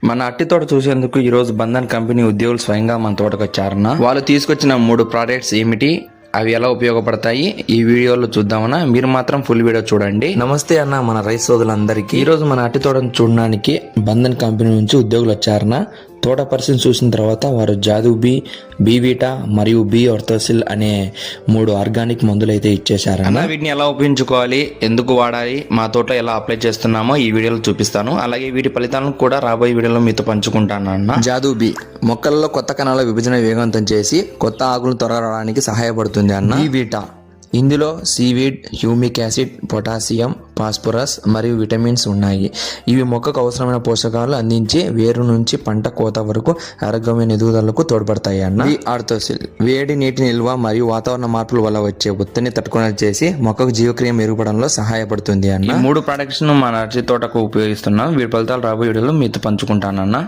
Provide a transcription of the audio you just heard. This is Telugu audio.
మన అట్టి తోట చూసేందుకు ఈ రోజు బంధన్ కంపెనీ ఉద్యోగులు స్వయంగా మన తోటకు వచ్చారన్న. వాళ్ళు తీసుకొచ్చిన 3 ప్రోడక్ట్స్ ఏమిటి, అవి ఎలా ఉపయోగపడతాయి ఈ వీడియోలో చూద్దామన్నా. మీరు మాత్రం ఫుల్ వీడియో చూడండి. నమస్తే అన్న మన రైతు సోదరులందరికీ. ఈ రోజు మన అట్టి తోటను చూడడానికి బంధన్ కంపెనీ నుంచి ఉద్యోగులు వచ్చారన్న. తోట పరిస్థితి చూసిన తర్వాత వారు జాదు బీవీటా మరియు బి ఆర్థోసిల్ అనే 3 ఆర్గానిక్ మందులు అయితే ఇచ్చేసారన్న. వీటిని ఎలా ఉపయోగించుకోవాలి, ఎందుకు వాడాలి, మా తోటలో ఎలా అప్లై చేస్తున్నామో ఈ వీడియోలో చూపిస్తాను. అలాగే వీటి ఫలితాలను కూడా రాబోయే వీడియోలో మీతో పంచుకుంటాను అన్న. జాదు మొక్కలలో కొత్త కణాల విభజన వేగవంతం చేసి కొత్త ఆకులు త్వరగా రావడానికి సహాయపడుతుంది అన్న. బీవీటా ఇందులో seaweed, humic acid, potassium, phosphorus మరియు విటమిన్స్ ఉన్నాయి. ఇవి మొక్కకు అవసరమైన పోషకాలు అందించి వేరు నుంచి పంట కోత వరకు ఆరోగ్యమైన ఎదుగుదలకు తోడ్పడతాయి అన్న. ఈ ఆర్థోసిల్ వేడి నీటి నిల్వ మరియు వాతావరణ మార్పుల వల్ల వచ్చే ఒత్తిడిని తట్టుకునేలా చేసి మొక్కకు జీవక్రియ మెరుగుపడంలో సహాయపడుతుంది అన్న. ఈ 3 ప్రొడక్ట్స్ ను మన అరటి తోటకు ఉపయోగిస్తున్నాం. వీటి ఫలితాలు రాబోయే వీడియోలో మీతో పంచుకుంటానన్న.